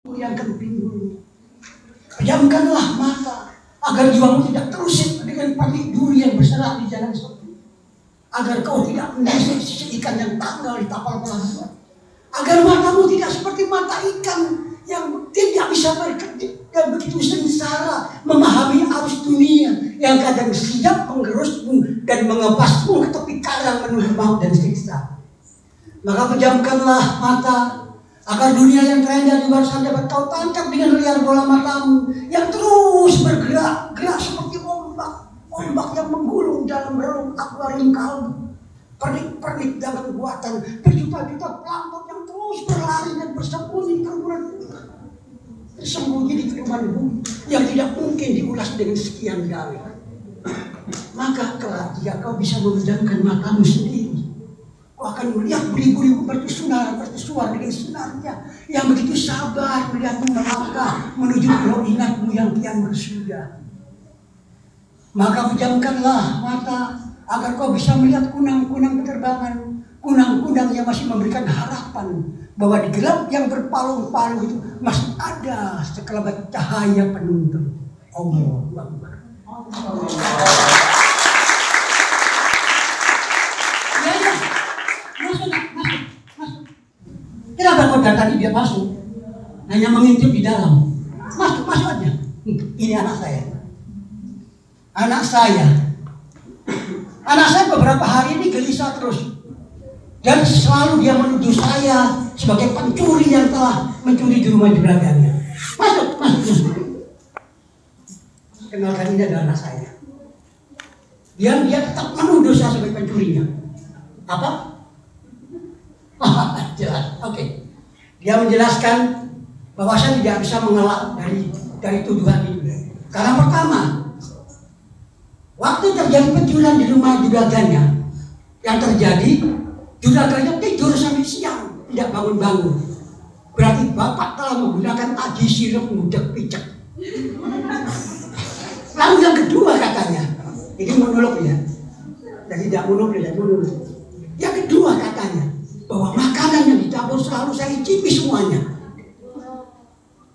yang kepingin. Pejamkanlah mata agar jiwamu tidak terusik dengan panik duri yang berserak di jalan sepi. Agar kau tidak menjadi ikan yang tanggal di tapal pelabuhan. Agar matamu tidak seperti mata ikan yang tidak bisa berkedip dan begitu sengsara memahami arus dunia yang kadang siap menggerusmu dan mengepasmu ke tepi karang menuju maut dan siksa. Maka pejamkanlah mata agar dunia yang terindah di luar sana dapat kau tangkap dengan liar bola matamu yang terus bergerak seperti ombak yang menggulung dalam relung akuarium kalbu. Pernik-pernik dalam buatan berjuta-juta plankton yang terus berlari dan bersembunyi di keruman bumi yang tidak mungkin diulas dengan sekian kali. Maka kelak jika kau bisa memejamkan matamu sendiri, kau akan melihat beribu-ribu bertusuar dengan sinarnya yang begitu sabar melihatmu melangkah menuju pulau ingatmu yang kian bersudah. Maka pejamkanlah mata agar kau bisa melihat kunang-kunang penerbangan, kunang-kunang yang masih memberikan harapan bahwa di gelap yang berpalung-palung itu masih ada sekelebat cahaya penuntun. Allahu Akbar. Ya. Masuk. Kenapa kau datang dia masuk? Hanya mengintip di dalam. Masuk aja. Ini anak saya beberapa hari ini gelisah terus. Dan selalu dia menuduh saya sebagai pencuri yang telah mencuri di rumah juragannya. Masuk. Kenalkan, ini adalah anak saya. Dia tetap menuduh saya sebagai pencurinya. Apa? Jelas. Oke. Dia menjelaskan bahwa saya tidak bisa mengelak dari tuduhan itu. Karena pertama, waktu terjadi pencurian di rumah juragannya, yang terjadi juragannya tidur sampai siang, tidak bangun-bangun. Berarti bapak telah menggunakan aji sirup mudek picek. Lalu yang kedua katanya, ini monolog ya, jadi tidak monolog. Yang kedua katanya, bahwa makanan yang didapur selalu saya icipi semuanya.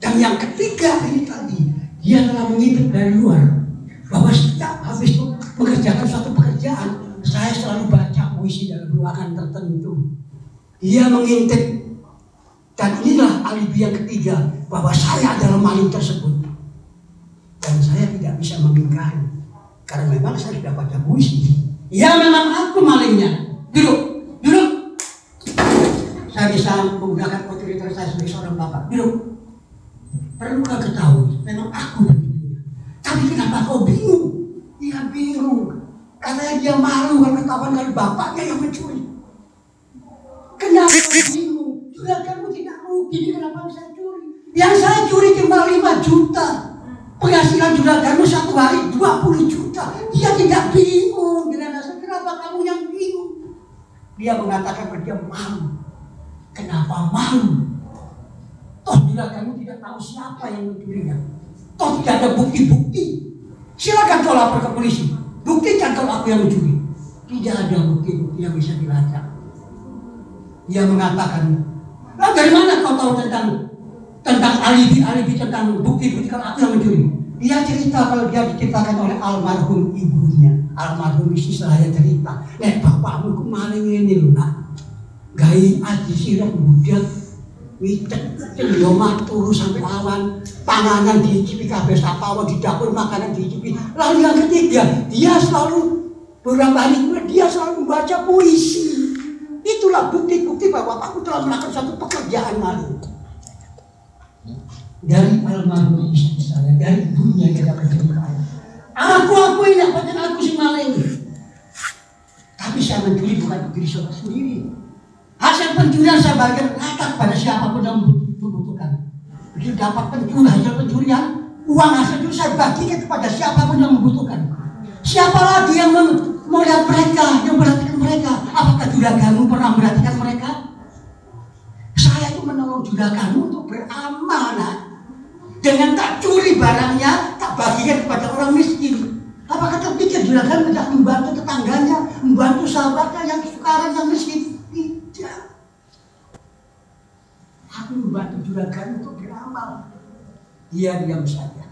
Dan yang ketiga ini tadi, dia telah mengintip dari luar, bahwa setiap habis mengerjakan suatu pekerjaan, saya selalu baca puisi dalam ruangan tertentu. Dia mengintip, dan inilah alibi yang ketiga, bahwa saya adalah maling tersebut. Dan saya tidak bisa mengingkari, karena memang saya sudah baca puisi. Ya memang aku malingnya. Duduk. Saya bisa menggunakan otoritas saya sebagai seorang bapak. Duduk. Perlu kau ketahui, memang aku pencurinya. Tapi kenapa kau bingung? Dia bingung. Katanya dia malu kalau ketahuan kalau bapaknya yang mencuri. Kenapa bingung? Juraganmu tidak rugi, kenapa saya curi? Yang saya curi cuma 5 juta. Penghasilan juraganmu satu hari 20 juta. Dia tidak bingung dengan dasar kenapa kamu yang bingung? Dia mengatakan bahwa dia malu. Kenapa malu? Toh juraganmu tidak tahu siapa yang mencurinya. Toh tidak ada bukti-bukti. Silakan kau lapor ke polisi. Buktikan kalau aku yang mencuri. Tidak ada bukti-bukti yang bisa dilacak. Dia mengatakan, lah dari mana kau tahu tentang alibi tentang bukti-bukti kalau aku yang mencuri? Dia cerita kalau dia diceritakan oleh almarhum ibunya. Almarhum istri saya cerita, bapakmu kemarin ini loh nak, gai aji sirup budak, micek cendoma turu sampai awan, panganan diicipi kabeh sapawa di dapur makanan diicipi. Lalu yang ketiga, dia selalu beberapa hari dia selalu membaca puisi. Itulah bukti-bukti bahwa bapakku telah melakukan suatu pekerjaan maling. Dari almarhum istri saya, dari dunia yang tidak bercerita. Aku ini bukan aku si maling. Tapi saya mencuri bukan diri saya sendiri. Hasil pencurian saya bagikan rata pada siapapun yang membutuhkan. Begitu dapat hasil pencurian, uang hasil itu saya bagikan kepada siapapun yang membutuhkan. Siapa lagi yang melihat mereka, yang memperhatikan mereka? Apakah juraganmu pernah memperhatikan mereka? Saya itu menolong juraganmu untuk beramanah. Dengan tak curi barangnya, tak bagikan kepada orang miskin. Apakah terpikir juragan tidak membantu tetangganya, membantu sahabatnya yang sekarang yang miskin? Tidak. Aku membantu juragan untuk beramal. normal. Dia diam saja.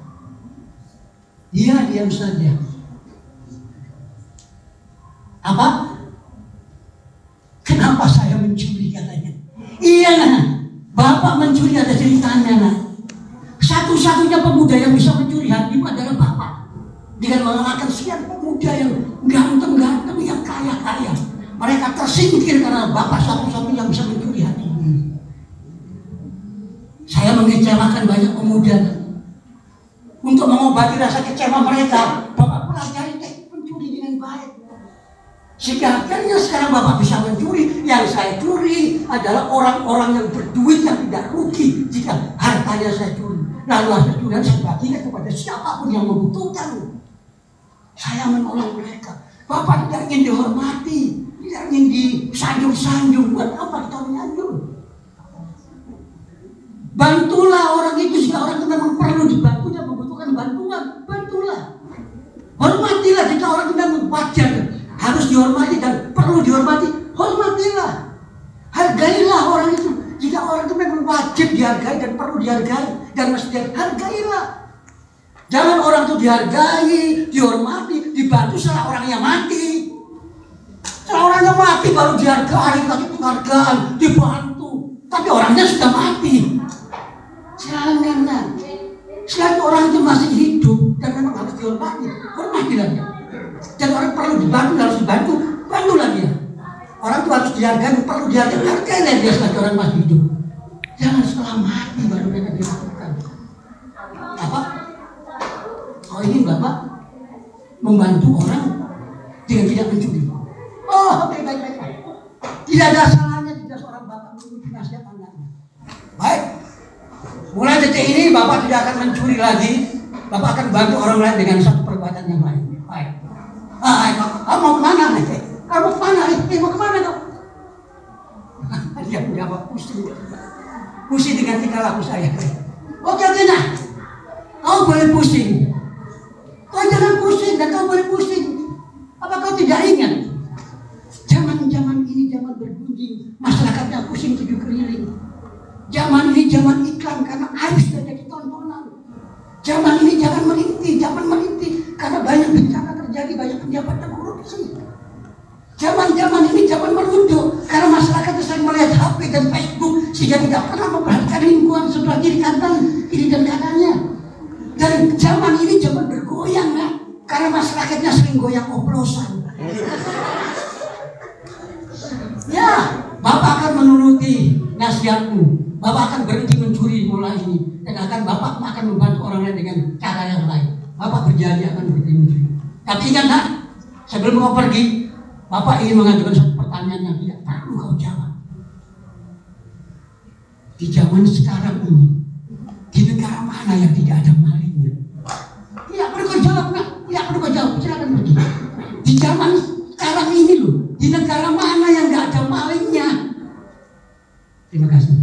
Dia diam saja. Apa? Kenapa saya mencuri katanya? Iya nah, Bapak mencuri ada ceritanya nah. Satu-satunya pemuda yang bisa mencuri hatimu adalah Bapak. Dengan mengalahkan sekian pemuda yang ganteng-ganteng, yang kaya-kaya. Mereka tersingkir karena Bapak satu-satunya yang bisa mencuri hatimu. Saya mengecewakan banyak pemuda. Untuk mengobati rasa kecewa mereka, Bapak pelajari teknik mencuri dengan baik. Sehingga akhirnya sekarang Bapak bisa mencuri. Yang saya curi adalah orang-orang yang berduit yang tidak rugi jika hartanya saya curi. Lalu hasil curian saya bagikan kepada siapapun yang membutuhkan. Saya menolong mereka. Bapak tidak ingin dihormati, tidak ingin disanjung-sanjung. Buat apa kita menyanjung? Bantulah orang itu jika orang itu memang perlu dibantu dan membutuhkan bantuan. Bantulah. Hormatilah jika orang itu memang wajar, harus dihormati dan perlu dihormati. Hormatilah. Hargailah orang itu. Jika orang itu memang wajib dihargai dan perlu dihargai dan mesti dihargailah. Jangan orang itu dihargai, dihormati, dibantu setelah orangnya mati. Setelah orangnya mati baru dihargai, kasih penghargaan, dibantu. Tapi orangnya sudah mati. Janganlah. Selagi orang itu masih hidup dan memang harus dihormati, hormatilah dia. Dan orang perlu dibantu, harus dibantu, bantulah dia. Orang itu harus dihargai, perlu dihargai, hargailah dia selagi orang masih hidup. Jangan setelah mati baru mereka dilakukan. Apa? Oh ini Bapak membantu orang dengan tidak mencuri. Oh oke, baik. Tidak ada salahnya jika seorang Bapak mengikuti nasihat anaknya. Baik. Mulai detik ini Bapak tidak akan mencuri lagi. Bapak akan bantu orang lain dengan satu perbuatan yang lain. Baik. Kamu mau kemana nih? Kamu mau kemana? Mau kemana kau? Dia menjawab pusing dengan tingkah laku saya. Oke nah, kau boleh pusing. Kau jangan pusing dan kau boleh pusing. Apa kau tidak ingat? Zaman-zaman ini zaman bergunjing, masyarakatnya pusing tujuh keliling. Zaman ini zaman iklan karena harus jadi tontonan. Zaman ini jangan merintih karena banyak bencana terjadi, banyak pejabat yang korupsi. Zaman ini zaman merunduk karena masyarakat sering melihat HP dan Facebook sehingga tidak pernah memperhatikan lingkungan sebelah kiri dan kanannya. Dan zaman ini zaman bergoyang ya, karena masyarakatnya sering goyang oplosan. Ya, Bapak akan menuruti nasihatmu. Bapak akan berhenti mencuri mulai ini dan Bapak akan membantu orang lain dengan cara yang lain. Bapak berjanji akan berhenti mencuri. Tapi ingat nak, sebelum kau pergi, Bapak ingin mengajukan satu pertanyaan yang tidak perlu kau jawab. Di zaman sekarang ini, di negara mana yang tidak ada malingnya? Tidak perlu kau jawab nak, tidak perlu kau jawab. Silakan pergi. Di zaman sekarang ini loh, di negara mana yang tidak ada malingnya? Terima kasih.